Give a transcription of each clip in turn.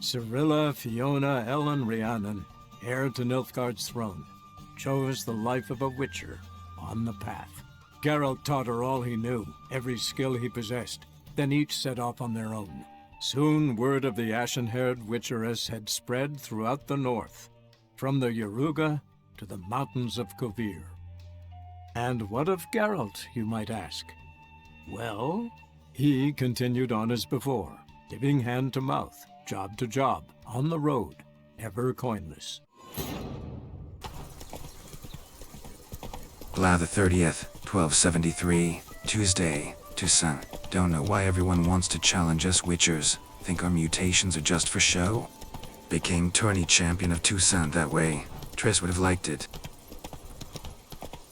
Cyrilla, Fiona, Ellen, Rhiannon, heir to Nilfgaard's throne, chose the life of a witcher on the path. Geralt taught her all he knew, every skill he possessed. Then each set off on their own. Soon word of the ashen-haired witcheress had spread throughout the north, from the Yaruga to the mountains of Kovir. And what of Geralt, you might ask? Well, he continued on as before, giving hand to mouth, job to job, on the road, ever coinless. Blathe 30th, 1273, Tuesday, Toussaint. Don't know why everyone wants to challenge us witchers. Think our mutations are just for show? Became tourney champion of Toussaint that way. Triss would have liked it.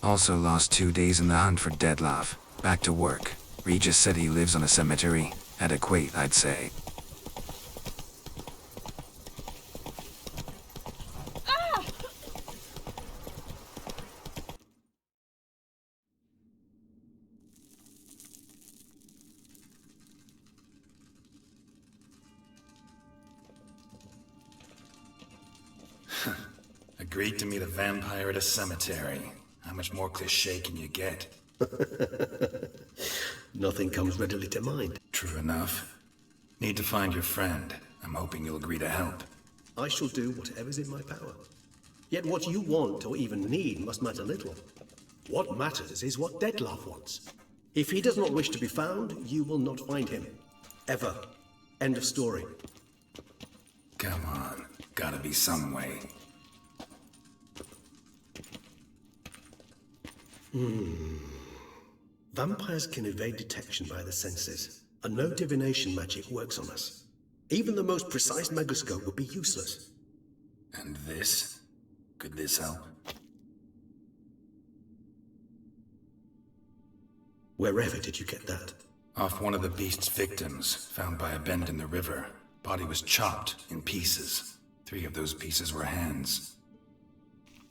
Also lost 2 days in the hunt for Dettlaff. Back to work. Regis said he lives on a cemetery. Adequate, I'd say. Agreed to meet a vampire at a cemetery. How much more cliché can you get? Nothing comes readily to mind. True enough. Need to find your friend. I'm hoping you'll agree to help. I shall do whatever's in my power. Yet what you want or even need must matter little. What matters is what Dettlaff wants. If he does not wish to be found, you will not find him. Ever. End of story. Come on. Gotta be some way. Vampires can evade detection by the senses, and no divination magic works on us. Even the most precise megoscope would be useless. And this? Could this help? Wherever did you get that? Off one of the beast's victims, found by a bend in the river. Body was chopped in pieces. 3 of those pieces were hands.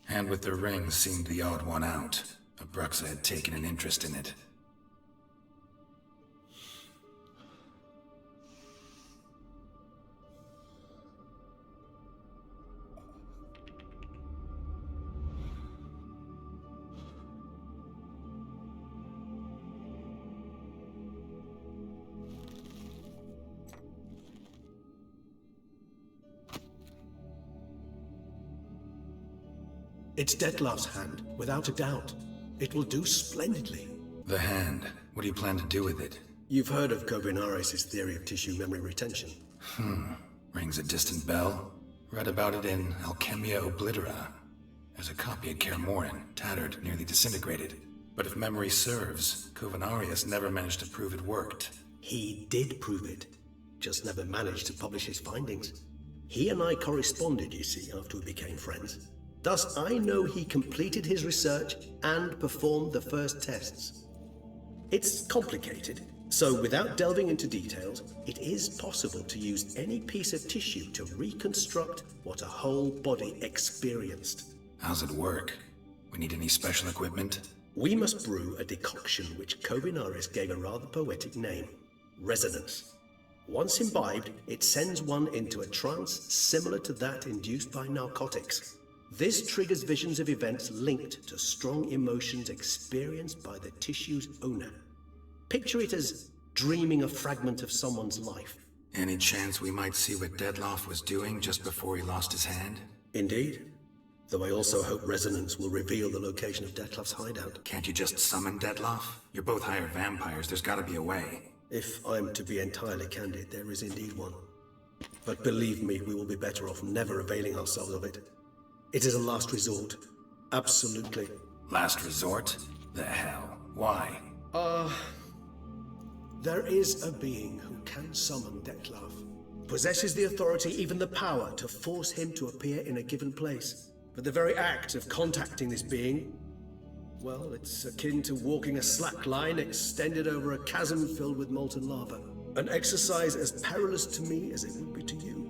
Hand with the ring seemed the odd one out. Abruxa had taken an interest in it. It's Dettlaff's hand, without a doubt. It will do splendidly. The hand. What do you plan to do with it? You've heard of Kovinaris' theory of tissue memory retention. Rings a distant bell. Read about it in Alchemia Oblitera. There's a copy at Kaer Morhen, tattered, nearly disintegrated. But if memory serves, Kovinaris never managed to prove it worked. He did prove it, just never managed to publish his findings. He and I corresponded, you see, after we became friends. Thus, I know he completed his research and performed the first tests. It's complicated, so without delving into details, it is possible to use any piece of tissue to reconstruct what a whole body experienced. How's it work? We need any special equipment? We must brew a decoction which Kovinaris gave a rather poetic name, resonance. Once imbibed, it sends one into a trance similar to that induced by narcotics. This triggers visions of events linked to strong emotions experienced by the tissue's owner. Picture it as dreaming a fragment of someone's life. Any chance we might see what Dettlaff was doing just before he lost his hand? Indeed. Though I also hope resonance will reveal the location of Dettlaff's hideout. Can't you just summon Dettlaff? You're both hired vampires, there's gotta be a way. If I'm to be entirely candid, there is indeed one. But believe me, we will be better off never availing ourselves of it. It is a last resort. Absolutely. Last resort? The hell? Why? There is a being who can summon Dettlaff. Possesses the authority, even the power, to force him to appear in a given place. But the very act of contacting this being, well, it's akin to walking a slack line extended over a chasm filled with molten lava. An exercise as perilous to me as it would be to you.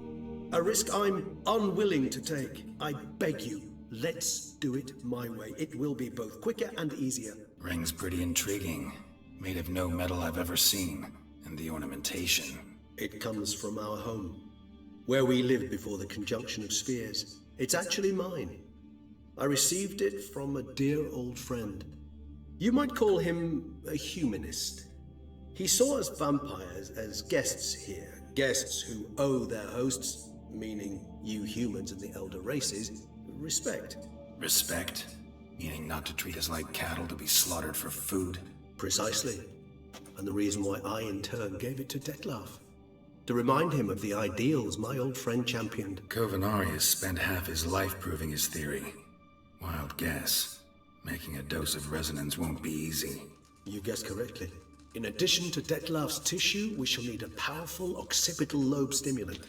A risk I'm unwilling to take. I beg you, let's do it my way. It will be both quicker and easier. Ring's pretty intriguing. Made of no metal I've ever seen. And the ornamentation. It comes from our home. Where we lived before the conjunction of spheres. It's actually mine. I received it from a dear old friend. You might call him a humanist. He saw us vampires as guests here, guests who owe their hosts, meaning you humans and the elder races, respect. Respect? Meaning not to treat us like cattle to be slaughtered for food? Precisely. And the reason why I, in turn, gave it to Dettlaff. To remind him of the ideals my old friend championed. Covenarius spent half his life proving his theory. Wild guess. Making a dose of resonance won't be easy. You guessed correctly. In addition to Dettlaff's tissue, we shall need a powerful occipital lobe stimulant.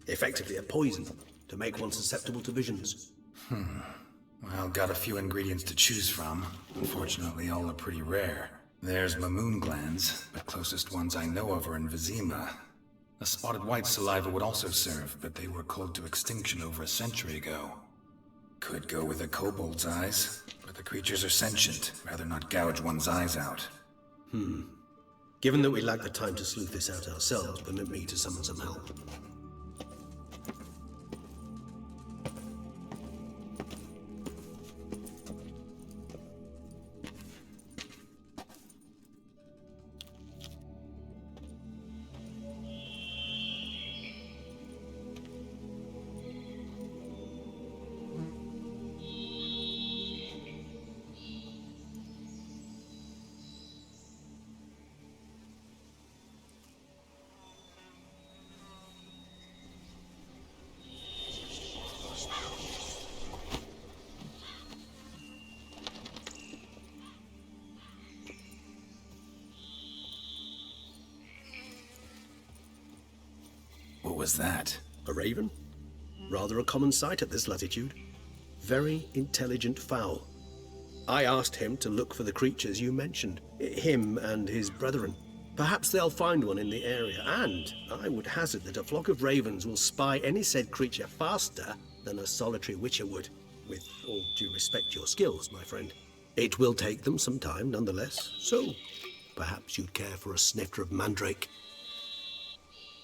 Effectively a poison, to make one susceptible to visions. Well, got a few ingredients to choose from. Unfortunately, all are pretty rare. There's Mamoon glands, but closest ones I know of are in Vizima. A spotted white saliva would also serve, but they were cold to extinction over a century ago. Could go with a kobold's eyes, but the creatures are sentient. Rather not gouge one's eyes out. Given that we lack the time to sleuth this out ourselves, permit me to summon some help. What was that? A raven? Rather a common sight at this latitude. Very intelligent fowl. I asked him to look for the creatures you mentioned. Him and his brethren. Perhaps they'll find one in the area, and I would hazard that a flock of ravens will spy any said creature faster than a solitary witcher would. With all due respect to your skills, my friend. It will take them some time, nonetheless, so perhaps you'd care for a snifter of mandrake.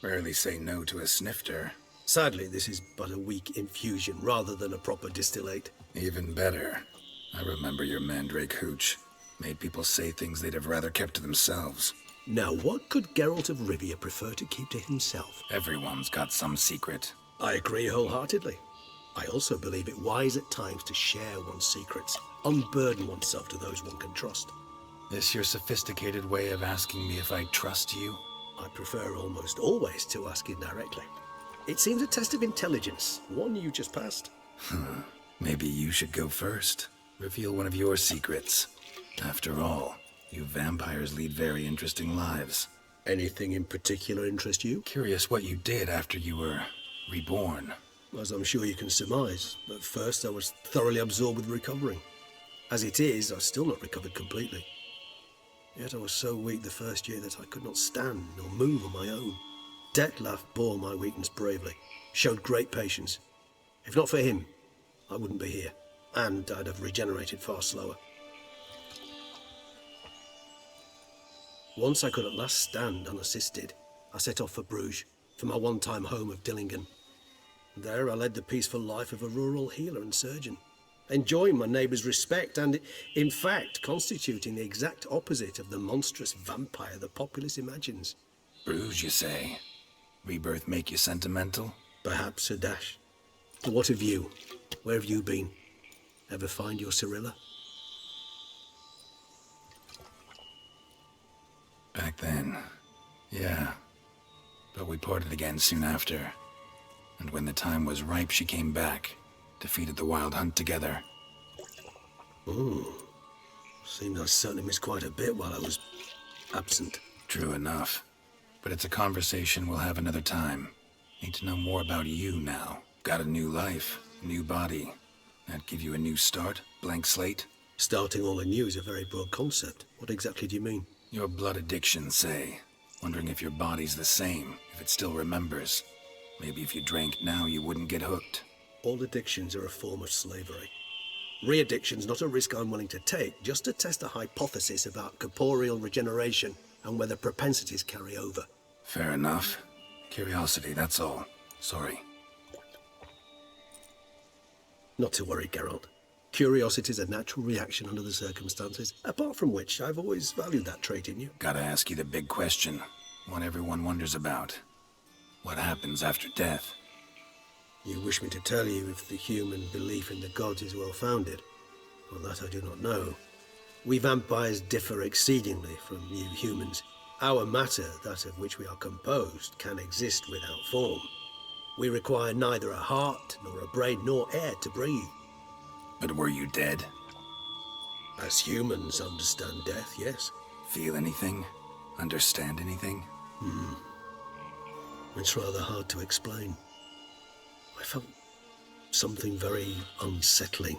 Rarely say no to a snifter. Sadly, this is but a weak infusion rather than a proper distillate. Even better. I remember your mandrake hooch. Made people say things they'd have rather kept to themselves. Now, what could Geralt of Rivia prefer to keep to himself? Everyone's got some secret. I agree wholeheartedly. I also believe it wise at times to share one's secrets, unburden oneself to those one can trust. This your sophisticated way of asking me if I trust you? I prefer almost always to ask indirectly. It seems a test of intelligence, one you just passed. Maybe you should go first. Reveal one of your secrets. After all, you vampires lead very interesting lives. Anything in particular interest you? Curious what you did after you were reborn. As I'm sure you can surmise, at first I was thoroughly absorbed with recovering. As it is, I've still not recovered completely. Yet I was so weak the first year that I could not stand nor move on my own. Dettlaff bore my weakness bravely, showed great patience. If not for him, I wouldn't be here, and I'd have regenerated far slower. Once I could at last stand unassisted, I set off for Bruges, for my one-time home of Dillingen. There I led the peaceful life of a rural healer and surgeon, enjoying my neighbours' respect and, in fact, constituting the exact opposite of the monstrous vampire the populace imagines. Bruges, you say? Rebirth make you sentimental? Perhaps a dash. But what of you? Where have you been? Ever find your Cyrilla? Back then, yeah. But we parted again soon after. And when the time was ripe, she came back. Defeated the Wild Hunt together. Seems I certainly missed quite a bit while I was absent. True enough. But it's a conversation we'll have another time. Need to know more about you now. Got a new life, new body. That give you a new start? Blank slate? Starting all anew is a very broad concept. What exactly do you mean? Your blood addiction, say. Wondering if your body's the same, if it still remembers. Maybe if you drank now, you wouldn't get hooked. All addictions are a form of slavery. Re-addiction's not a risk I'm willing to take, just to test a hypothesis about corporeal regeneration and whether propensities carry over. Fair enough. Curiosity, that's all. Sorry. Not to worry, Geralt. Curiosity is a natural reaction under the circumstances, apart from which I've always valued that trait in you. Gotta ask you the big question. One everyone wonders about. What happens after death? You wish me to tell you if the human belief in the gods is well founded? Well, that I do not know. We vampires differ exceedingly from you humans. Our matter, that of which we are composed, can exist without form. We require neither a heart, nor a brain, nor air to breathe. But were you dead? As humans understand death, yes. Feel anything? Understand anything? It's rather hard to explain. I felt something very unsettling.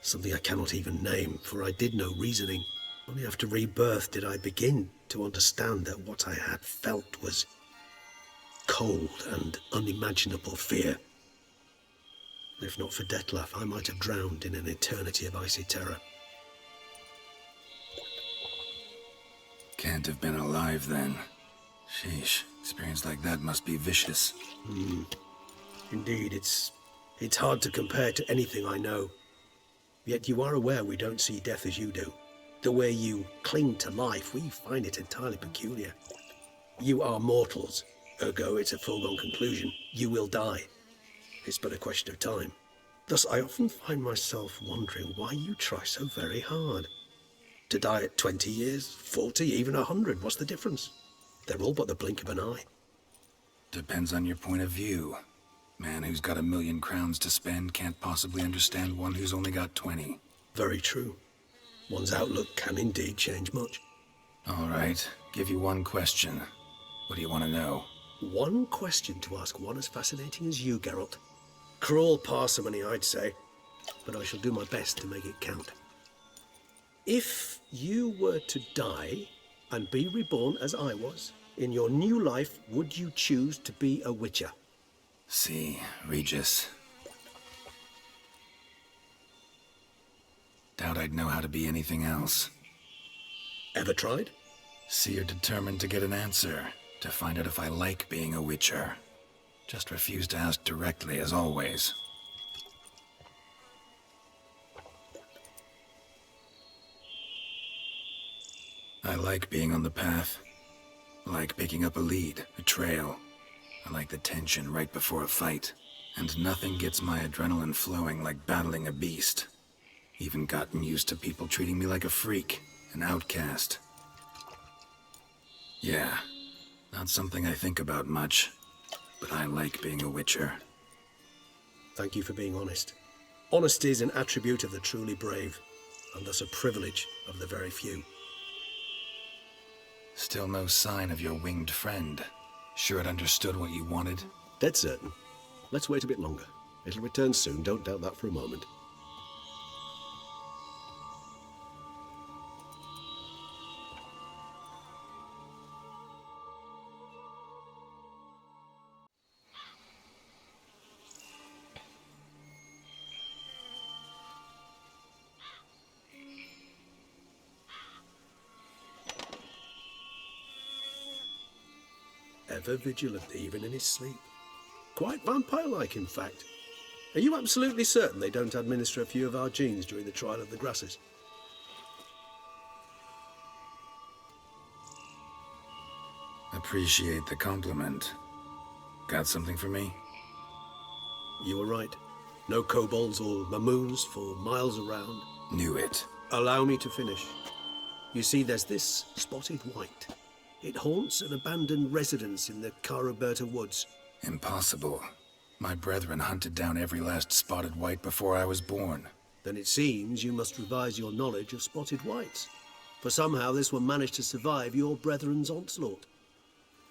Something I cannot even name, for I did no reasoning. Only after rebirth did I begin to understand that what I had felt was cold and unimaginable fear. If not for Dettlaff, I might have drowned in an eternity of icy terror. Can't have been alive then. Sheesh, experience like that must be vicious. Indeed, it's hard to compare to anything I know. Yet you are aware we don't see death as you do. The way you cling to life, we find it entirely peculiar. You are mortals, ergo it's a foregone conclusion. You will die. It's but a question of time. Thus, I often find myself wondering why you try so very hard. To die at 20 years, 40, even 100, what's the difference? They're all but the blink of an eye. Depends on your point of view. Man who's got 1,000,000 crowns to spend can't possibly understand one who's only got 20. Very true. One's outlook can indeed change much. All right, give you one question. What do you want to know? One question to ask one as fascinating as you, Geralt. Cruel parsimony, I'd say, but I shall do my best to make it count. If you were to die and be reborn as I was, in your new life, would you choose to be a witcher? See, Regis. Doubt I'd know how to be anything else. Ever tried? See, you're determined to get an answer, to find out if I like being a witcher. Just refuse to ask directly, as always. I like being on the path. I like picking up a lead, a trail. I like the tension right before a fight. And nothing gets my adrenaline flowing like battling a beast. Even gotten used to people treating me like a freak, an outcast. Yeah, not something I think about much, but I like being a witcher. Thank you for being honest. Honesty is an attribute of the truly brave, and thus a privilege of the very few. Still no sign of your winged friend. Sure it understood what you wanted? Dead certain. Let's wait a bit longer. It'll return soon, don't doubt that for a moment. Ever vigilant, even in his sleep. Quite vampire-like, in fact. Are you absolutely certain they don't administer a few of our genes during the trial of the grasses? Appreciate the compliment. Got something for me? You were right. No kobolds or mamoons for miles around. Knew it. Allow me to finish. You see, there's this spotted white. It haunts an abandoned residence in the Caraberta woods. Impossible. My brethren hunted down every last spotted white before I was born. Then it seems you must revise your knowledge of spotted whites. For somehow this one managed to survive your brethren's onslaught.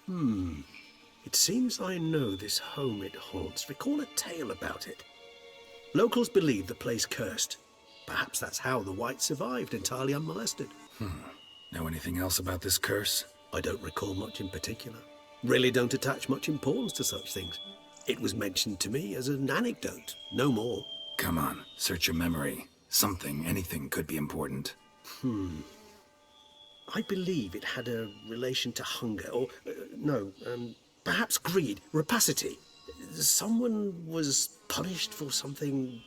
It seems I know this home it haunts. Recall a tale about it. Locals believe the place cursed. Perhaps that's how the white survived, entirely unmolested. Know anything else about this curse? I don't recall much in particular. Really don't attach much importance to such things. It was mentioned to me as an anecdote, no more. Come on, search your memory. Something, anything could be important. I believe it had a relation to hunger, or, perhaps greed, rapacity. Someone was punished for something.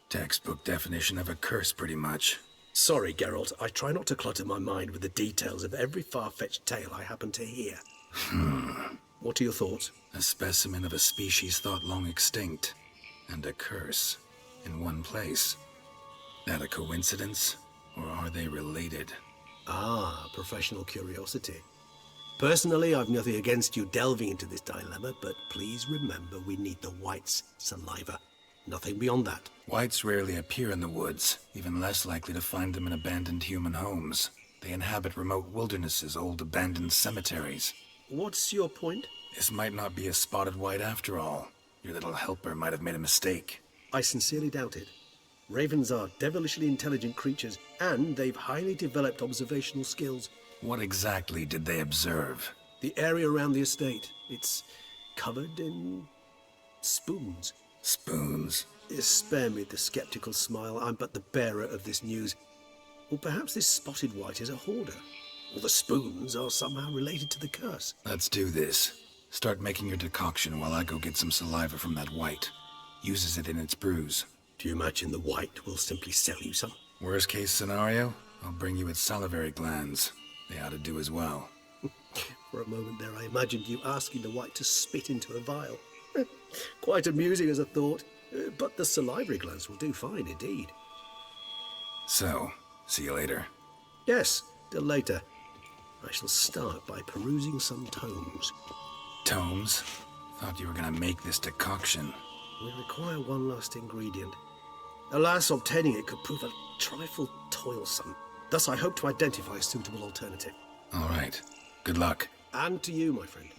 Textbook definition of a curse, pretty much. Sorry, Geralt. I try not to clutter my mind with the details of every far-fetched tale I happen to hear. What are your thoughts? A specimen of a species thought long extinct, and a curse in one place. That a coincidence, or are they related? Ah, professional curiosity. Personally, I've nothing against you delving into this dilemma, but please remember we need the White's saliva. Nothing beyond that. Whites rarely appear in the woods, even less likely to find them in abandoned human homes. They inhabit remote wildernesses, old abandoned cemeteries. What's your point? This might not be a spotted white after all. Your little helper might have made a mistake. I sincerely doubt it. Ravens are devilishly intelligent creatures, and they've highly developed observational skills. What exactly did they observe? The area around the estate, it's covered in spoons. Spoons? Spare me the skeptical smile. I'm but the bearer of this news. Or perhaps this spotted white is a hoarder. Or the spoons are somehow related to the curse. Let's do this. Start making your decoction while I go get some saliva from that white. Uses it in its brews. Do you imagine the white will simply sell you some? Worst case scenario, I'll bring you its salivary glands. They ought to do as well. For a moment there, I imagined you asking the white to spit into a vial. Quite amusing as a thought, but the salivary glands will do fine indeed. So, see you later. Yes, till later. I shall start by perusing some tomes. Tomes? Thought you were gonna make this decoction. We require one last ingredient. Alas, obtaining it could prove a trifle toilsome. Thus, I hope to identify a suitable alternative. All right. Good luck. And to you, my friend.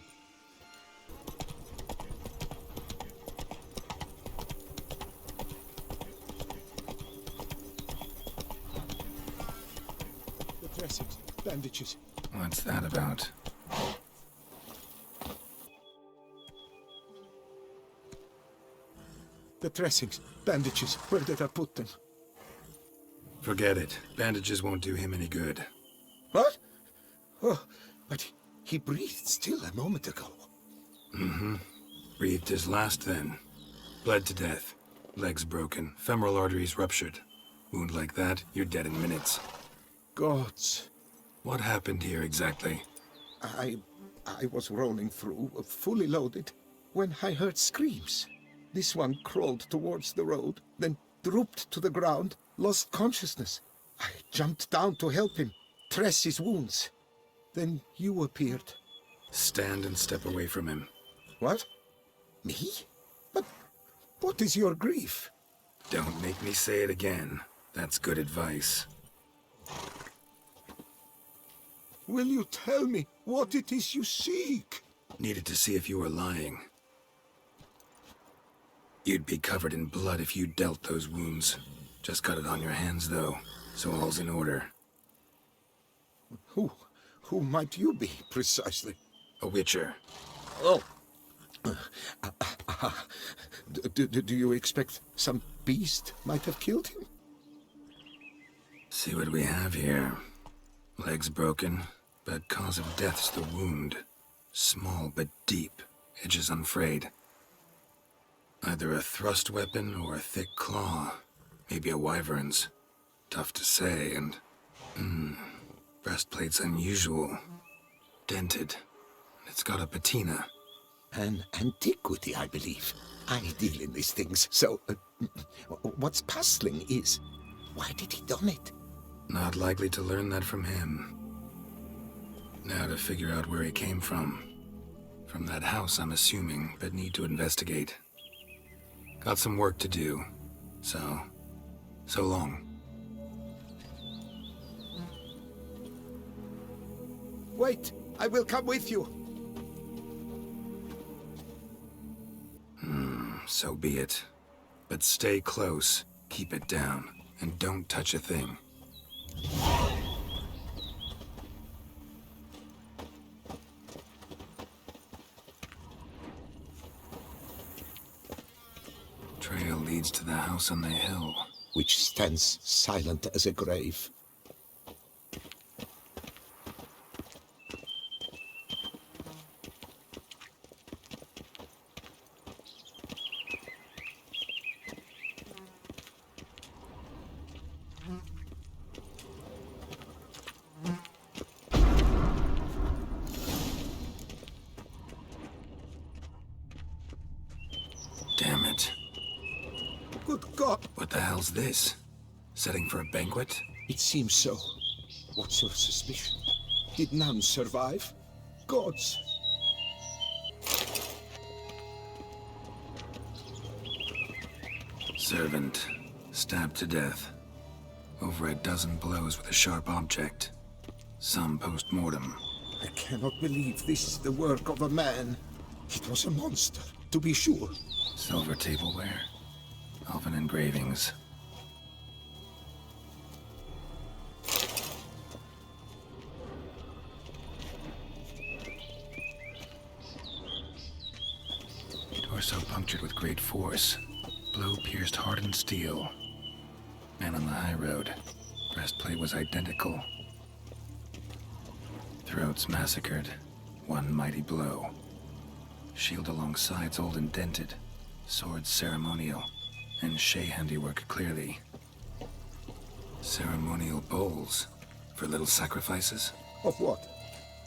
The dressings, bandages. What's that about? The dressings, bandages. Where did I put them? Forget it. Bandages won't do him any good. What? Oh, but he breathed still a moment ago. Breathed his last then. Bled to death. Legs broken. Femoral arteries ruptured. Wound like that, you're dead in minutes. Gods. What happened here exactly? I was rolling through, fully loaded, when I heard screams. This one crawled towards the road, then drooped to the ground, lost consciousness. I jumped down to help him, dress his wounds. Then you appeared. Stand and step away from him. What? Me? But what is your grief? Don't make me say it again. That's good advice. Will you tell me what it is you seek? Needed to see if you were lying. You'd be covered in blood if you dealt those wounds. Just got it on your hands, though, so all's in order. Who might you be, precisely? A witcher. Oh. Do you expect some beast might have killed him? See what we have here. Legs broken, but cause of death's the wound. Small but deep, edges unfrayed. Either a thrust weapon or a thick claw. Maybe a wyvern's. Tough to say, and... breastplate's unusual. Dented. It's got a patina. An antiquity, I believe. I deal in these things, so... what's puzzling is... why did he done it? Not likely to learn that from him. Now to figure out where he came from. From that house, I'm assuming, but need to investigate. Got some work to do, so long. Wait, I will come with you. So be it. But stay close, keep it down, and don't touch a thing. Trail leads to the house on the hill. Which stands silent as a grave. God! What the hell's this? Setting for a banquet? It seems so. What's your suspicion? Did none survive? Gods! Servant, stabbed to death. Over a dozen blows with a sharp object. Some post-mortem. I cannot believe this is the work of a man. It was a monster, to be sure. Silver tableware. Elven engravings. Torso punctured with great force. Blow pierced hardened steel. Man on the high road. Breastplate was identical. Throats massacred. One mighty blow. Shield along sides old and dented. Sword ceremonial. And Shay handiwork clearly. Ceremonial bowls. For little sacrifices? Of what?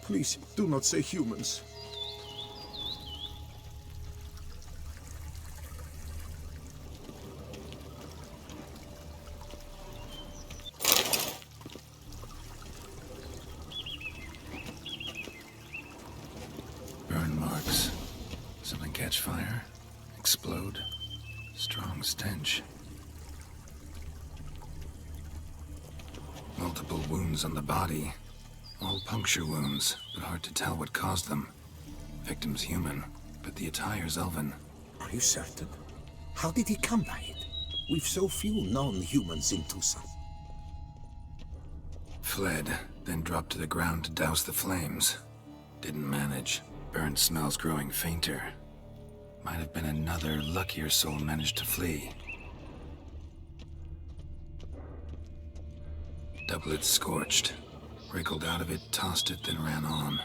Please, do not say humans. Burn marks. Something catch fire. Explode. Strong stench. Multiple wounds on the body. All puncture wounds, but hard to tell what caused them. Victim's human, but the attire's elven. Are you certain? How did he come by it? We've so few non-humans in Toussaint. Fled, then dropped to the ground to douse the flames. Didn't manage. Burnt smells growing fainter. Might have been another luckier soul managed to flee. Doublet scorched. Wriggled out of it, tossed it, then ran on.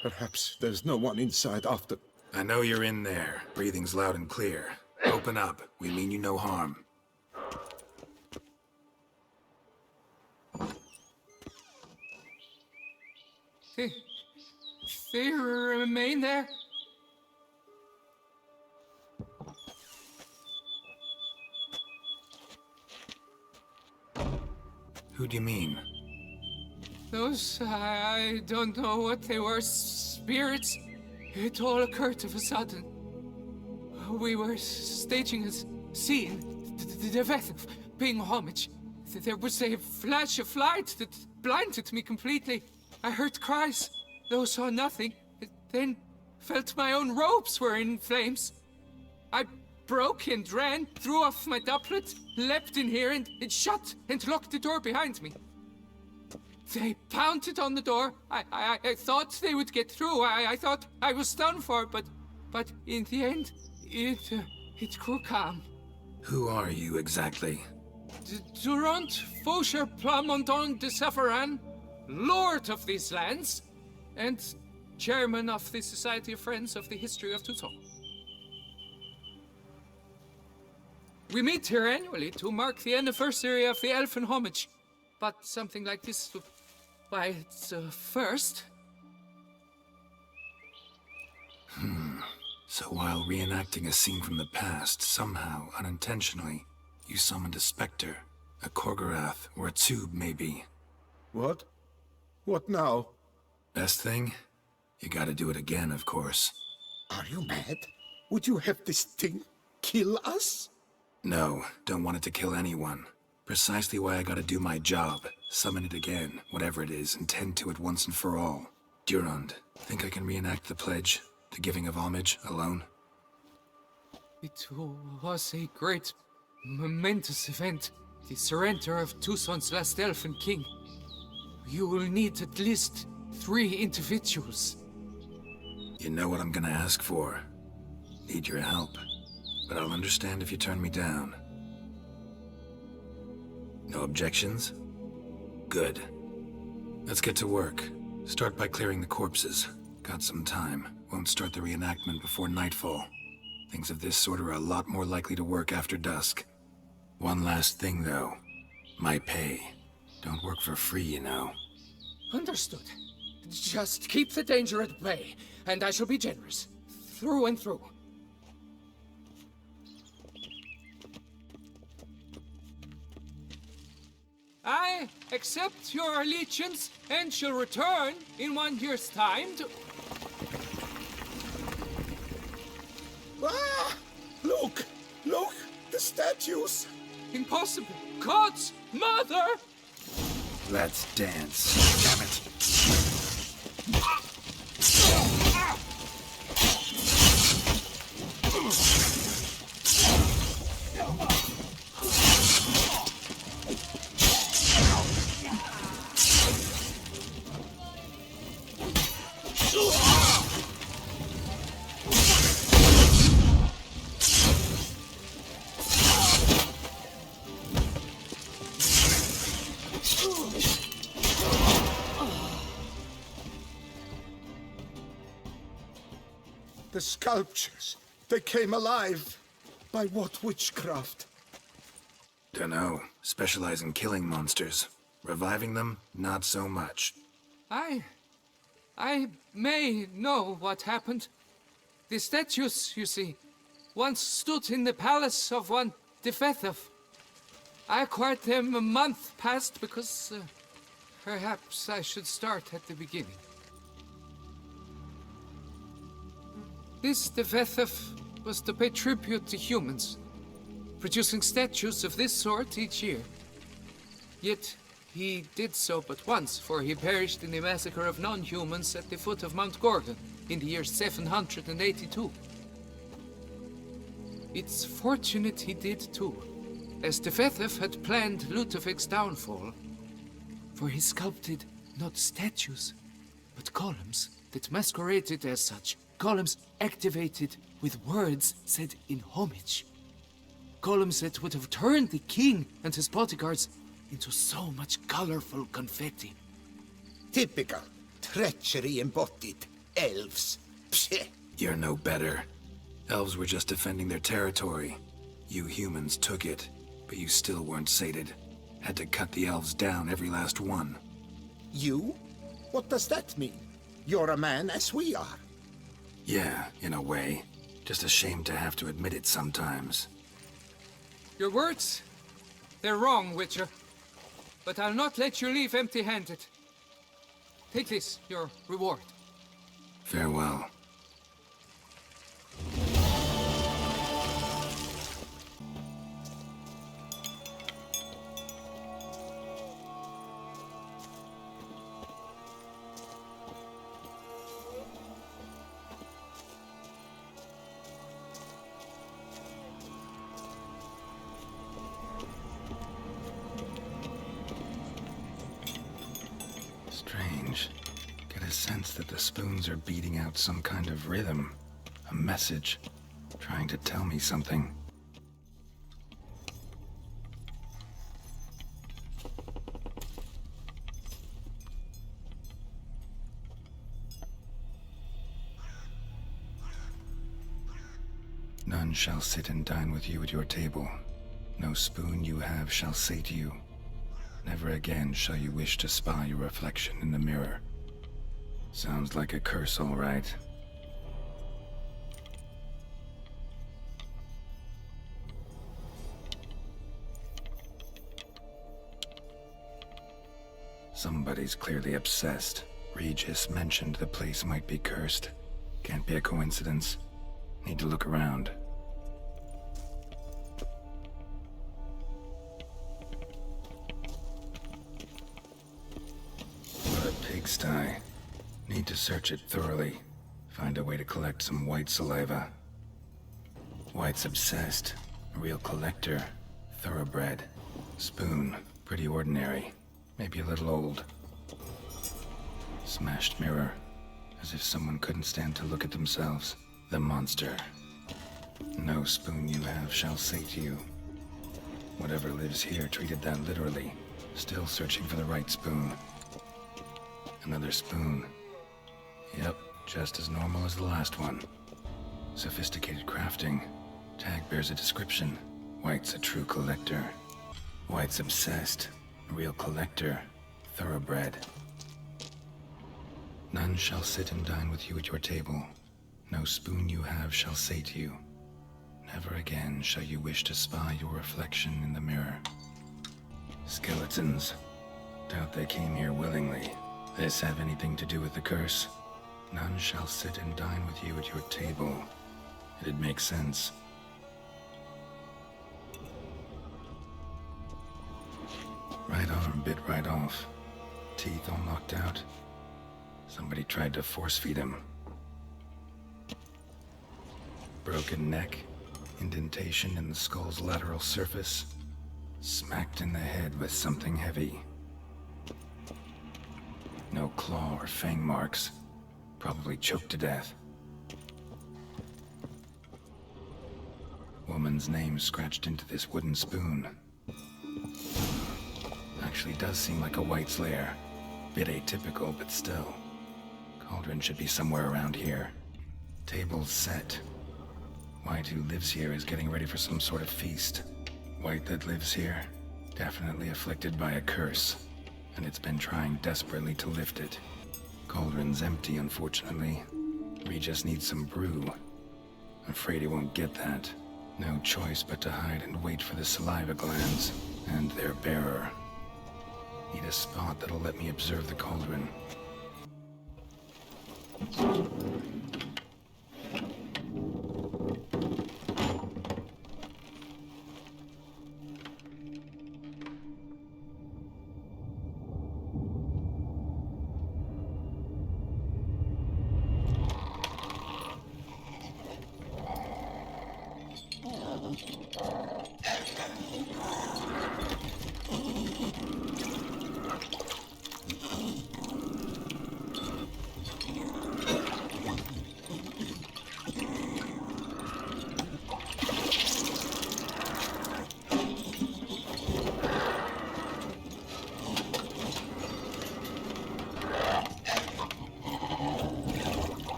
Perhaps there's no one inside after... I know you're in there. Breathing's loud and clear. Open up. We mean you no harm. They remain there? Who do you mean? Those, I don't know what they were, spirits. It all occurred of a sudden. We were staging a scene, the death of paying homage. There was a flash of light that blinded me completely. I heard cries, though saw nothing. Then felt my own robes were in flames. I broke and ran, threw off my doublet, leapt in here and it shut and locked the door behind me. They pounded on the door. I thought they would get through. I thought I was done for, but in the end, it grew calm. Who are you exactly? Durant Faucher Plamondon de Savarin, Lord of these lands, and Chairman of the Society of Friends of the History of Toussaint. We meet here annually to mark the anniversary of the Elfin Homage, but something like this, why, it's first. So while reenacting a scene from the past, somehow, unintentionally, you summoned a specter, a Korgorath, or a tube, maybe. What? What now? Best thing? You gotta do it again, of course. Are you mad? Would you have this thing kill us? No, don't want it to kill anyone. Precisely why I gotta do my job. Summon it again, whatever it is, and tend to it once and for all. Durand, think I can reenact the pledge, the giving of homage, alone? It was a great, momentous event. The surrender of Toussaint's last elfin king. You will need at least 3 individuals. You know what I'm gonna ask for. Need your help. But I'll understand if you turn me down. No objections? Good. Let's get to work. Start by clearing the corpses. Got some time. Won't start the reenactment before nightfall. Things of this sort are a lot more likely to work after dusk. One last thing, though. My pay. Don't work for free, you know. Understood. Just keep the danger at bay, and I shall be generous. Through and through. I accept your allegiance and shall return in 1 year's time to... Ah! Look! Look! The statues! Impossible! God's mother! Let's dance. Damn it. The sculptures, they came alive. By what witchcraft? Dunno. Specialize in killing monsters. Reviving them, not so much. I may know what happened. The statues, you see, once stood in the palace of one Dettlaff. I acquired them a month past because perhaps I should start at the beginning. This Dettlaff was to pay tribute to humans, producing statues of this sort each year. Yet he did so but once, for he perished in the massacre of non-humans at the foot of Mount Gorgon in the year 782. It's fortunate he did too, as Dettlaff had planned Ludwig's downfall, for he sculpted not statues, but columns that masqueraded as such. Columns activated with words said in homage. Columns that would have turned the king and his bodyguards into so much colorful confetti. Typical. Treachery embodied. Elves. Psheh. You're no better. Elves were just defending their territory. You humans took it, but you still weren't sated. Had to cut the elves down, every last one. You? What does that mean? You're a man as we are. Yeah, in a way. Just ashamed to have to admit it sometimes. Your words? They're wrong, Witcher. But I'll not let you leave empty-handed. Take this, your reward. Farewell. Strange. Get a sense that the spoons are beating out some kind of rhythm. A message. Trying to tell me something. None shall sit and dine with you at your table. No spoon you have shall say to you, never again shall you wish to spy your reflection in the mirror. Sounds like a curse, all right. Somebody's clearly obsessed. Regis mentioned the place might be cursed. Can't be a coincidence. Need to look around. What a pigsty. Need to search it thoroughly. Find a way to collect some white saliva. White's obsessed. A real collector. Thoroughbred. Spoon. Pretty ordinary. Maybe a little old. Smashed mirror. As if someone couldn't stand to look at themselves. The monster. No spoon you have shall say to you. Whatever lives here treated that literally. Still searching for the right spoon. Another spoon. Yep, just as normal as the last one. Sophisticated crafting. Tag bears a description. White's a true collector. White's obsessed. A real collector. Thoroughbred. None shall sit and dine with you at your table. No spoon you have shall sate you. Never again shall you wish to spy your reflection in the mirror. Skeletons. Doubt they came here willingly. This have anything to do with the curse? None shall sit and dine with you at your table. It'd make sense. Right arm bit right off. Teeth all knocked out. Somebody tried to force feed him. Broken neck. Indentation in the skull's lateral surface. Smacked in the head with something heavy. No claw or fang marks. Probably choked to death. Woman's name scratched into this wooden spoon. Actually does seem like a White's lair. Bit atypical, but still. Cauldron should be somewhere around here. Table's set. White who lives here is getting ready for some sort of feast. White that lives here, definitely afflicted by a curse. And it's been trying desperately to lift it. Cauldron's empty, unfortunately. Regis needs some brew. Afraid he won't get that. No choice but to hide and wait for the saliva glands and their bearer. Need a spot that'll let me observe the cauldron.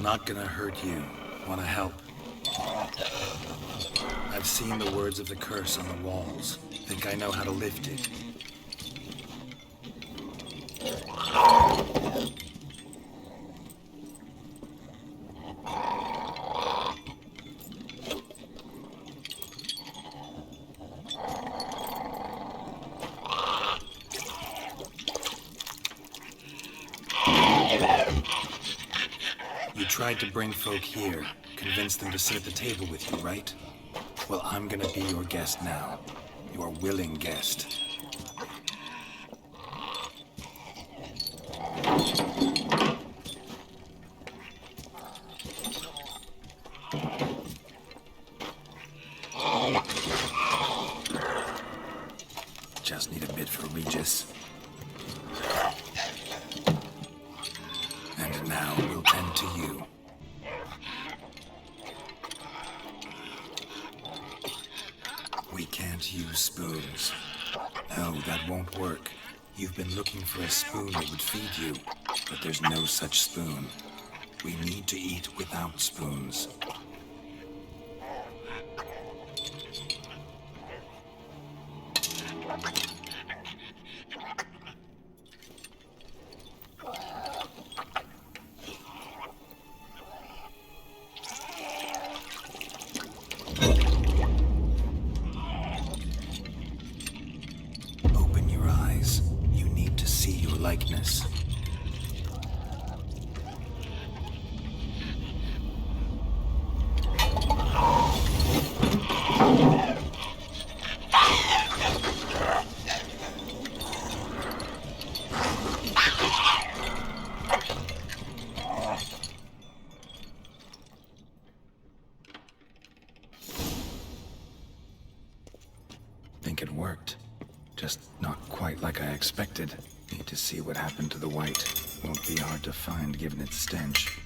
Not gonna hurt you. Wanna help? I've seen the words of the curse on the walls. Think I know how to lift it. You tried to bring folk here, convince them to sit at the table with you, right? Well, I'm gonna be your guest now. Your willing guest. Just need a bit for Regis. And now we'll tend to you. We can't use spoons. No, that won't work. You've been looking for a spoon that would feed you, but there's no such spoon. We need to eat without spoons. Likeness. think it worked. Just not quite like I expected. Need to see what happened to the white. Won't be hard to find given its stench.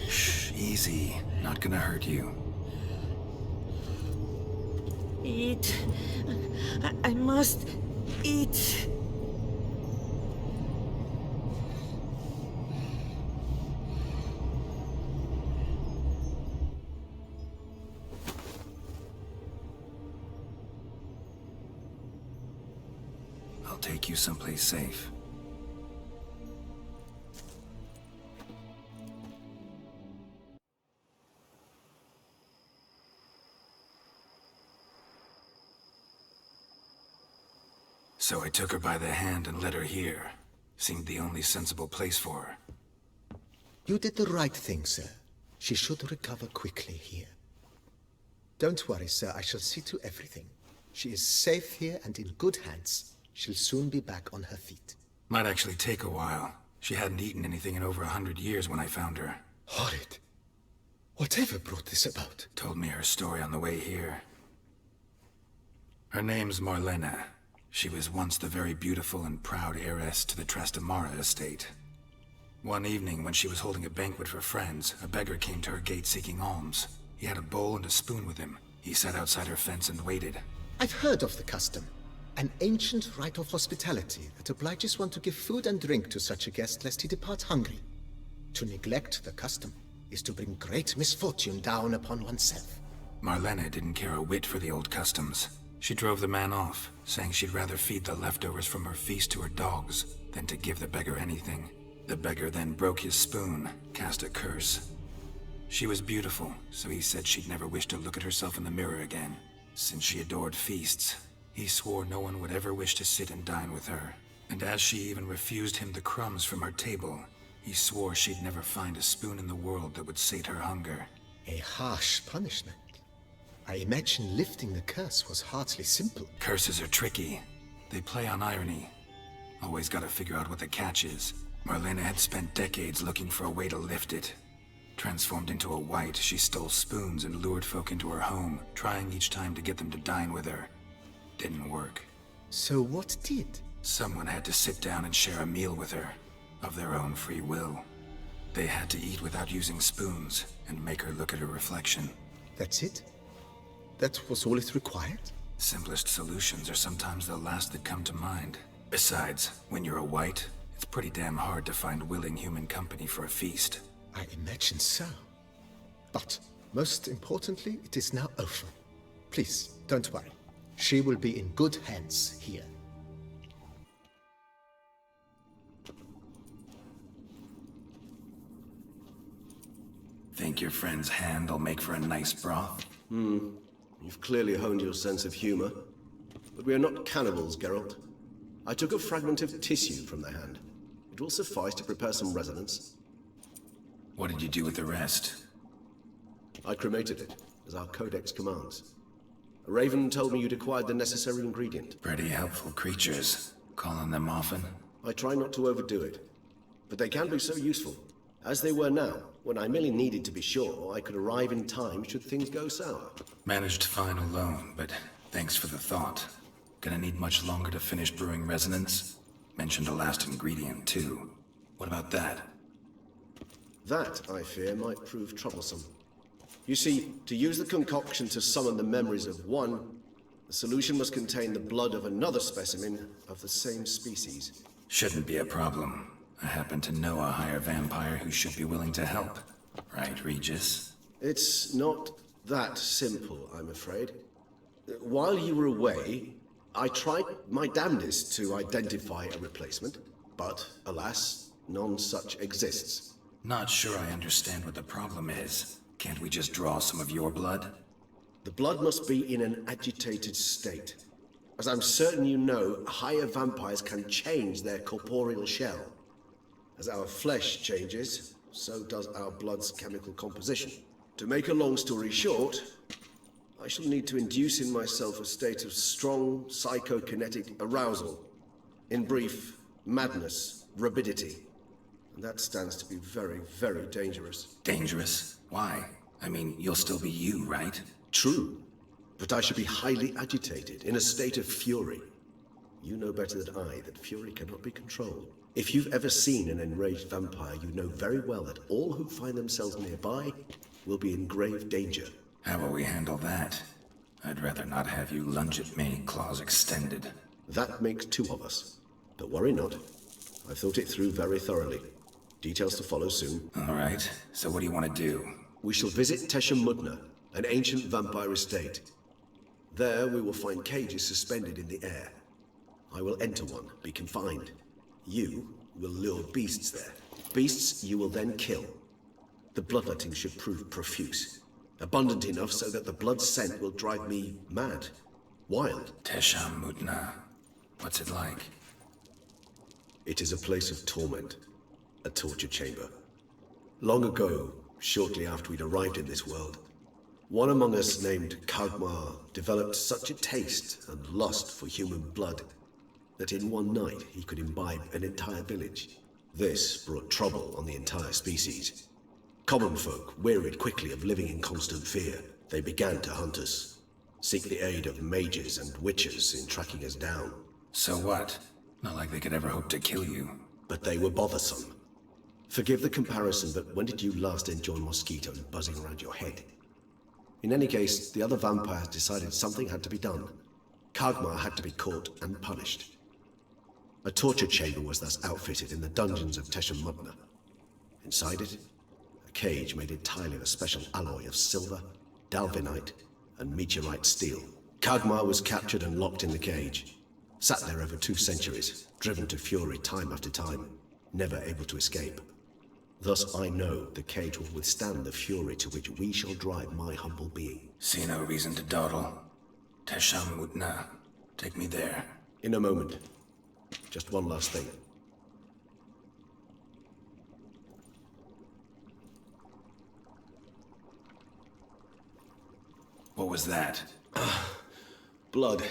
Shh, easy. Not gonna hurt you. Eat. I must eat. I'll take you someplace safe. So I took her by the hand and led her here. Seemed the only sensible place for her. You did the right thing, sir. She should recover quickly here. Don't worry, sir. I shall see to everything. She is safe here and in good hands. She'll soon be back on her feet. Might actually take a while. She hadn't eaten anything in over 100 years when I found her. Horrid. Whatever brought this about? Told me her story on the way here. Her name's Marlene. She was once the very beautiful and proud heiress to the Trastamara estate. One evening, when she was holding a banquet for friends, a beggar came to her gate seeking alms. He had a bowl and a spoon with him. He sat outside her fence and waited. I've heard of the custom. An ancient rite of hospitality that obliges one to give food and drink to such a guest lest he depart hungry. To neglect the custom is to bring great misfortune down upon oneself. Marlene didn't care a whit for the old customs. She drove the man off, saying she'd rather feed the leftovers from her feast to her dogs than to give the beggar anything. The beggar then broke his spoon, cast a curse. She was beautiful, so he said she'd never wish to look at herself in the mirror again. Since she adored feasts, he swore no one would ever wish to sit and dine with her. And as she even refused him the crumbs from her table, he swore she'd never find a spoon in the world that would sate her hunger. A harsh punishment. I imagine lifting the curse was hardly simple. Curses are tricky. They play on irony. Always gotta figure out what the catch is. Marlene had spent decades looking for a way to lift it. Transformed into a white, she stole spoons and lured folk into her home, trying each time to get them to dine with her. Didn't work. So what did? Someone had to sit down and share a meal with her, of their own free will. They had to eat without using spoons, and make her look at her reflection. That's it? That was all it required? Simplest solutions are sometimes the last that come to mind. Besides, when you're a white, it's pretty damn hard to find willing human company for a feast. I imagine so. But, most importantly, it is now over. Please, don't worry. She will be in good hands here. Think your friend's hand will make for a nice broth? You've clearly honed your sense of humor. But we are not cannibals, Geralt. I took a fragment of tissue from the hand. It will suffice to prepare some resonance. What did you do with the rest? I cremated it, as our codex commands. A raven told me you'd acquired the necessary ingredient. Pretty helpful creatures. Calling them often? I try not to overdo it. But they can be so useful. As they were now, when I merely needed to be sure I could arrive in time should things go sour. Managed fine alone, but thanks for the thought. Gonna need much longer to finish brewing resonance? Mentioned a last ingredient, too. What about that? That, I fear, might prove troublesome. You see, to use the concoction to summon the memories of one, the solution must contain the blood of another specimen of the same species. Shouldn't be a problem. I happen to know a higher vampire who should be willing to help. Right, Regis? It's not that simple, I'm afraid. While you were away, I tried my damnedest to identify a replacement, but alas, none such exists. Not sure I understand what the problem is. Can't we just draw some of your blood? The blood must be in an agitated state. As I'm certain you know, higher vampires can change their corporeal shell. As our flesh changes, so does our blood's chemical composition. To make a long story short, I shall need to induce in myself a state of strong psychokinetic arousal. In brief, madness, rabidity. And that stands to be very, very dangerous. Dangerous? Why? I mean, you'll still be you, right? True. But I should be highly agitated, in a state of fury. You know better than I that fury cannot be controlled. If you've ever seen an enraged vampire, you know very well that all who find themselves nearby will be in grave danger. How will we handle that? I'd rather not have you lunge at me, claws extended. That makes two of us. But worry not. I've thought it through very thoroughly. Details to follow soon. All right, so what do you want to do? We shall visit Teshamudna, an ancient vampire estate. There we will find cages suspended in the air. I will enter one, be confined. You will lure beasts there. Beasts you will then kill. The bloodletting should prove profuse. Abundant enough so that the blood scent will drive me mad. Wild. Teshamudna. What's it like? It is a place of torment. A torture chamber. Long ago, shortly after we'd arrived in this world, one among us named Kagmar developed such a taste and lust for human blood that in one night he could imbibe an entire village. This brought trouble on the entire species. Common folk wearied quickly of living in constant fear. They began to hunt us, seek the aid of mages and witches in tracking us down. So what? Not like they could ever hope to kill you. But they were bothersome. Forgive the comparison, but when did you last enjoy mosquitoes buzzing around your head? In any case, the other vampires decided something had to be done. Kagmar had to be caught and punished. A torture chamber was thus outfitted in the dungeons of Teshamudna. Inside it, a cage made entirely of a special alloy of silver, dalvinite, and meteorite steel. Kagmar was captured and locked in the cage. Sat there over 2 centuries, driven to fury time after time, never able to escape. Thus I know the cage will withstand the fury to which we shall drive my humble being. See no reason to dawdle. Teshamudna. Take me there. In a moment. Just one last thing. What was that? Blood.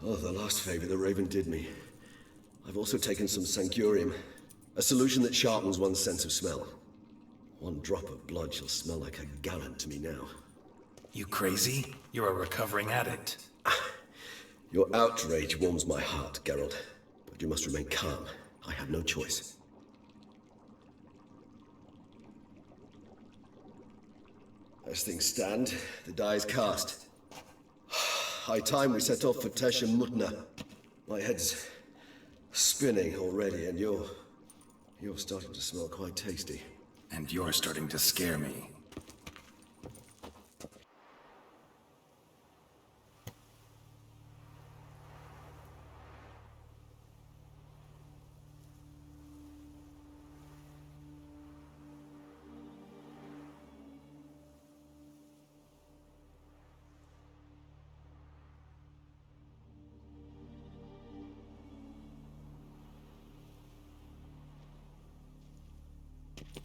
Oh, the last favor the Raven did me. I've also taken some Sancurium, a solution that sharpens one's sense of smell. One drop of blood shall smell like a gallon to me now. You crazy? You're a recovering addict. Your outrage warms my heart, Geralt. But you must remain calm. I have no choice. As things stand, the die is cast. High time we set off for Teshamudna. My head's spinning already, and you're starting to smell quite tasty. And you're starting to scare me.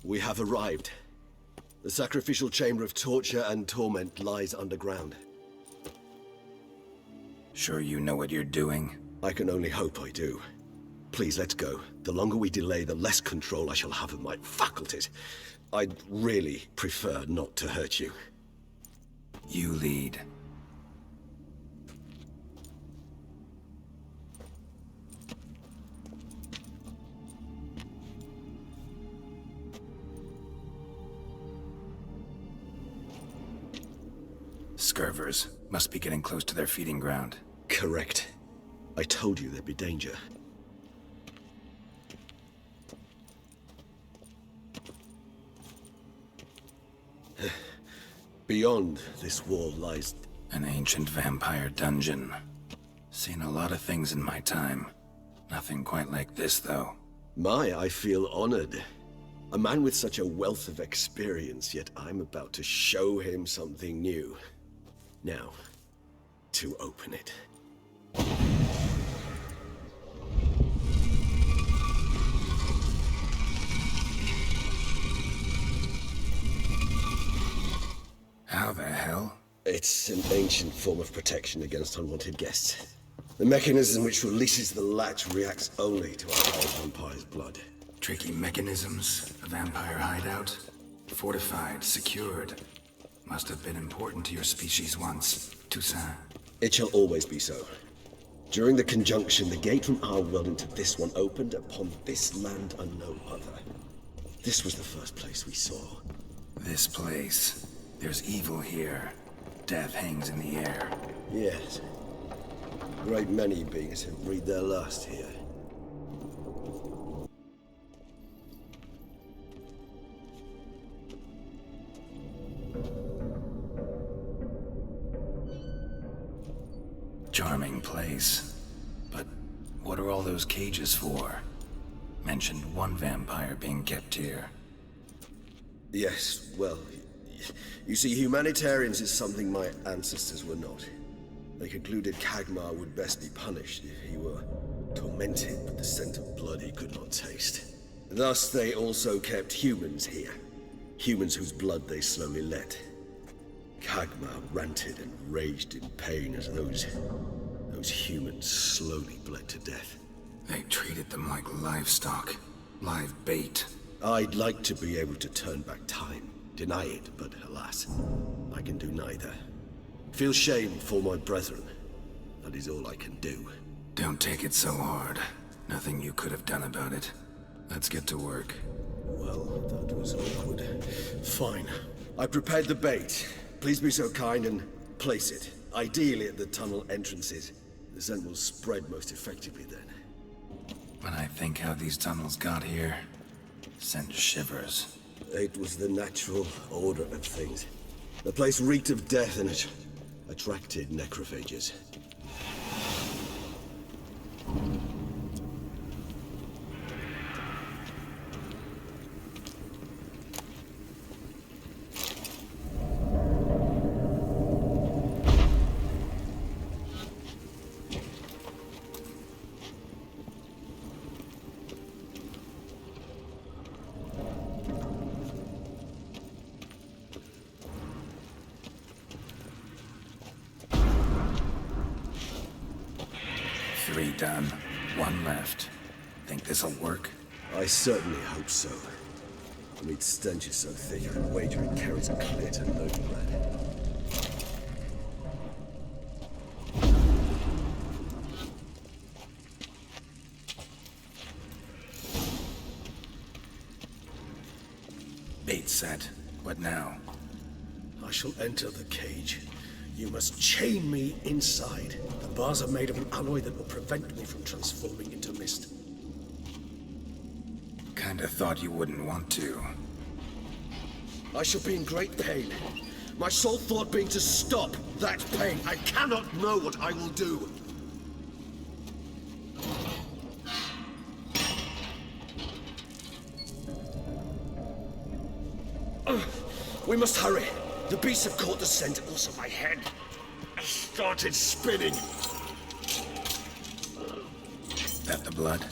We have arrived. The sacrificial chamber of torture and torment lies underground. Sure you know what you're doing? I can only hope I do. Please, let's go. The longer we delay, the less control I shall have of my faculties. I'd really prefer not to hurt you. You lead. Scurvers. Must be getting close to their feeding ground. Correct. I told you there'd be danger. Beyond this wall lies... An ancient vampire dungeon. Seen a lot of things in my time. Nothing quite like this, though. I feel honored. A man with such a wealth of experience, yet I'm about to show him something new. Now, to open it. How the hell? It's an ancient form of protection against unwanted guests. The mechanism which releases the latch reacts only to a vampire's blood. Tricky mechanisms, a vampire hideout. Fortified, secured. Must have been important to your species once, Toussaint. It shall always be so. During the conjunction, the gate from our world into this one opened upon this land and no other. This was the first place we saw. This place. There's evil here. Death hangs in the air. Yes. A great many beings have breathed their last here. Charming place. But what are all those cages for? Mentioned one vampire being kept here. Yes, well, you see, humanitarians is something my ancestors were not. They concluded Kagmar would best be punished if he were tormented with the scent of blood he could not taste. Thus, they also kept humans here. Humans whose blood they slowly let. Kagmar ranted and raged in pain as those humans slowly bled to death. They treated them like livestock. Live bait. I'd like to be able to turn back time, deny it, but alas, I can do neither. Feel shame for my brethren. That is all I can do. Don't take it so hard. Nothing you could have done about it. Let's get to work. Well, that was awkward. Fine. I prepared the bait. Please be so kind and place it. Ideally at the tunnel entrances. The scent will spread most effectively then. When I think how these tunnels got here, send shivers. It was the natural order of things. The place reeked of death and it attracted necrophages. Three done. One left. Think this'll work? I certainly hope so. The meat stench is so thick, I'd wager it carries a clear to no blood. Bait set. What now? I shall enter the cage. You must chain me inside. The bars are made of an alloy that will prevent me from transforming into mist. Kinda thought you wouldn't want to. I shall be in great pain. My sole thought being to stop that pain. I cannot know what I will do. We must hurry. The beasts have caught the scent, also my head. I started spinning. That the blood?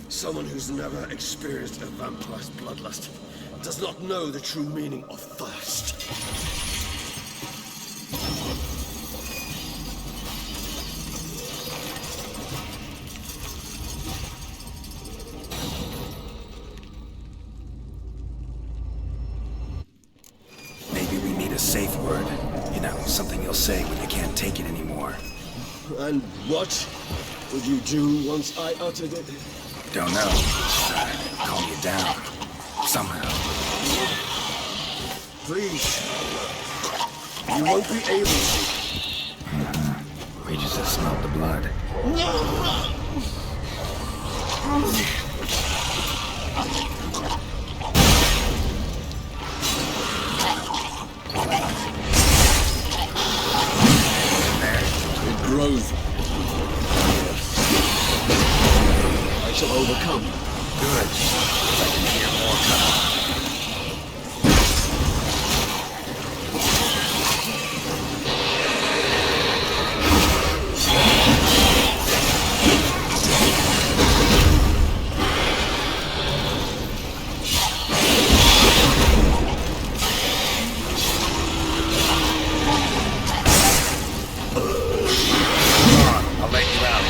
Someone who's never experienced a vampire's bloodlust does not know the true meaning of thirst. Maybe we need a safe word. You know, something you'll say when you can't take it anymore. And what would you do once I uttered it? Don't know. Calm you down. Somehow. Please. You won't be able to. Regis has smelled the blood. It grows. I shall overcome. Good. I can hear more coming. I'll let you out.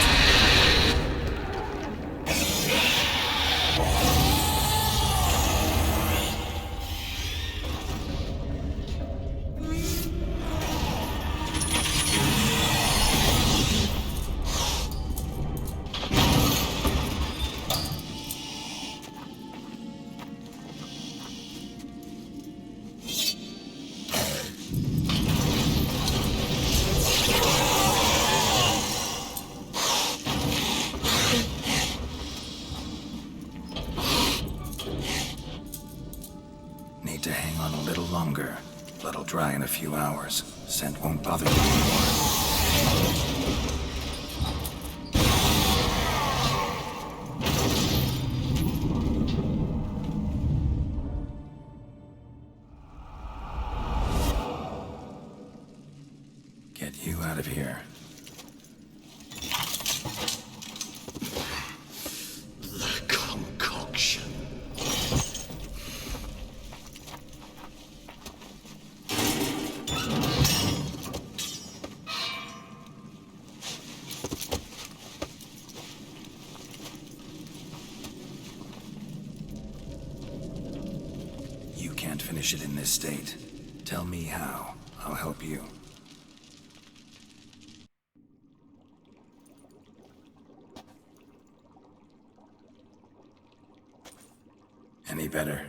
dry in a few hours. Scent won't bother you anymore. Get you out of here. The concoction. You can't finish it in this state. Tell me how. I'll help you. Any better?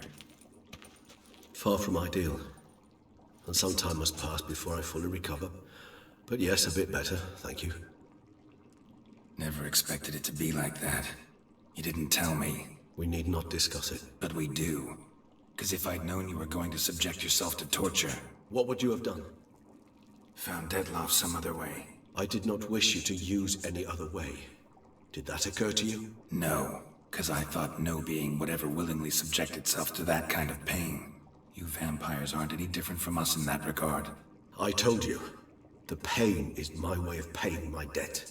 Far from ideal. And some time must pass before I fully recover. But yes, a bit better, thank you. Never expected it to be like that. You didn't tell me. We need not discuss it. But we do. Because if I'd known you were going to subject yourself to torture... What would you have done? Found Dettlaff some other way. I did not wish you to use any other way. Did that occur to you? No, because I thought no being would ever willingly subject itself to that kind of pain. You vampires aren't any different from us in that regard. I told you, the pain is my way of paying my debt.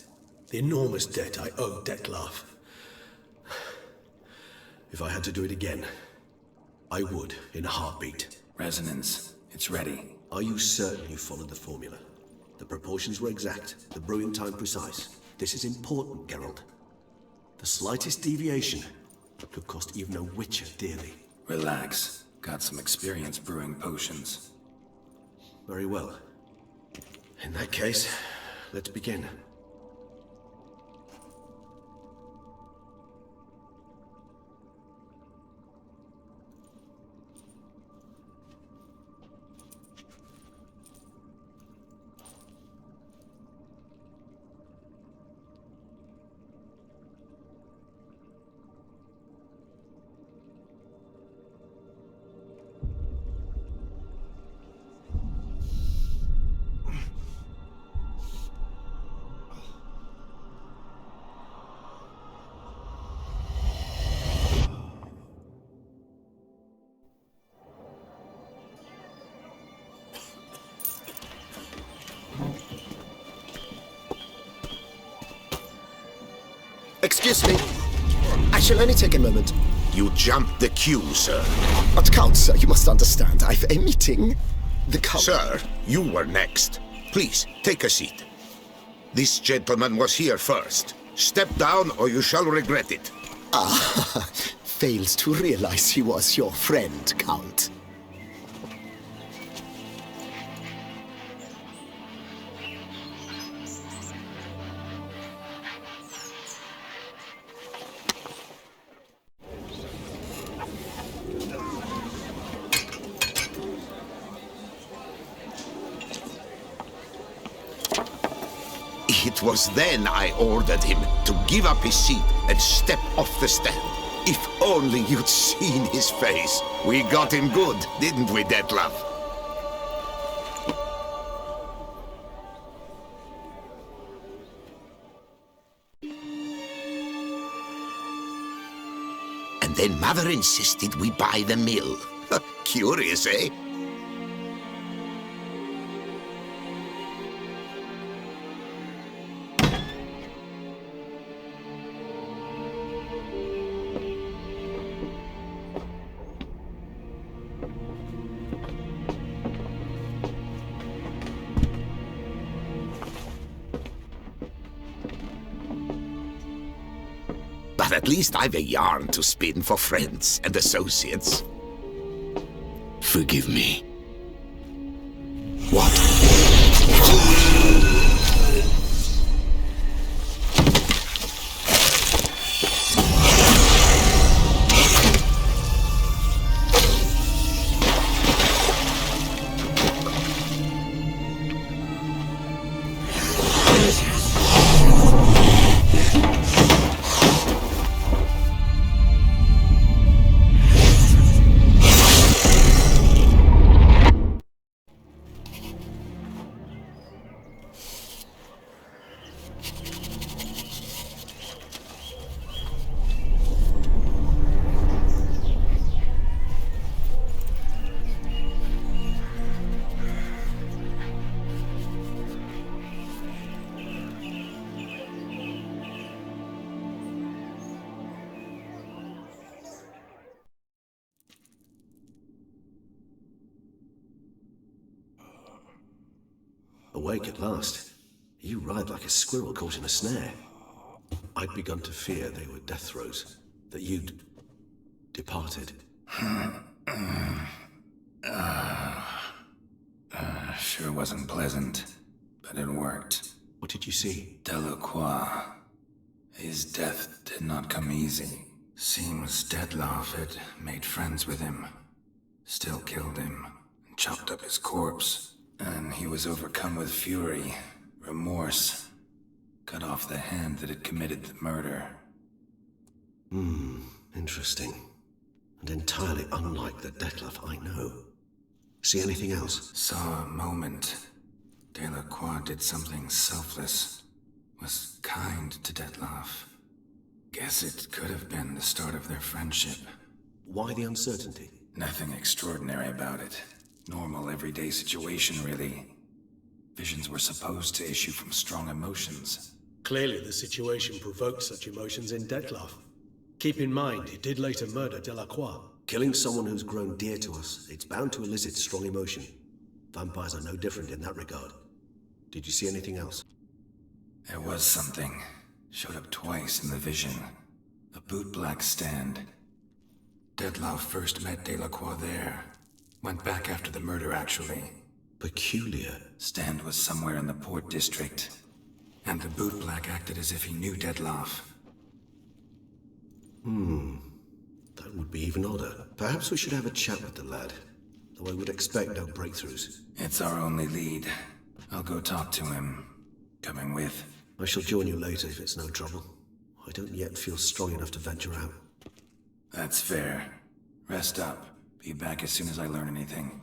The enormous debt I owe Dettlaff. If I had to do it again, I would, in a heartbeat. Resonance. It's ready. Are you certain you followed the formula? The proportions were exact, the brewing time precise. This is important, Geralt. The slightest deviation could cost even a witcher dearly. Relax. Got some experience brewing potions. Very well. In that case, let's begin. Excuse me. I shall only take a moment. You jumped the queue, sir. But Count, sir, you must understand. I've a meeting. The Count... Sir, you were next. Please, take a seat. This gentleman was here first. Step down or you shall regret it. Ah, fails to realize he was your friend, Count. It was then I ordered him to give up his seat and step off the stand. If only you'd seen his face. We got him good, didn't we, Dettlaff? And then Mother insisted we buy the mill. Curious, eh? But at least I've a yarn to spin for friends and associates. Forgive me. What? Awake at last. You ride like a squirrel caught in a snare. I'd begun to fear they were death throes, that you'd departed. Sure wasn't pleasant, but it worked. What did you see? Delacroix. His death did not come easy. Seems Dettlaff had made friends with him. Still killed him, and chopped up his corpse. And he was overcome with fury, remorse. Cut off the hand that had committed the murder. Interesting. And entirely unlike the Dettlaff I know. See anything else? Saw a moment. Delacroix did something selfless. Was kind to Dettlaff. Guess it could have been the start of their friendship. Why the uncertainty? Nothing extraordinary about it. Normal, everyday situation, really. Visions were supposed to issue from strong emotions. Clearly the situation provoked such emotions in Dettlaff. Keep in mind, he did later murder Delacroix. Killing someone who's grown dear to us, it's bound to elicit strong emotion. Vampires are no different in that regard. Did you see anything else? There was something. Showed up twice in the vision. A bootblack stand. Dettlaff first met Delacroix there. Went back after the murder, actually. Peculiar. Stand was somewhere in the port district. And the bootblack acted as if he knew Dettlaff. That would be even odder. Perhaps we should have a chat with the lad. Though I would expect no breakthroughs. It's our only lead. I'll go talk to him. Coming with. I shall join you later if it's no trouble. I don't yet feel strong enough to venture out. That's fair. Rest up. Be back as soon as I learn anything.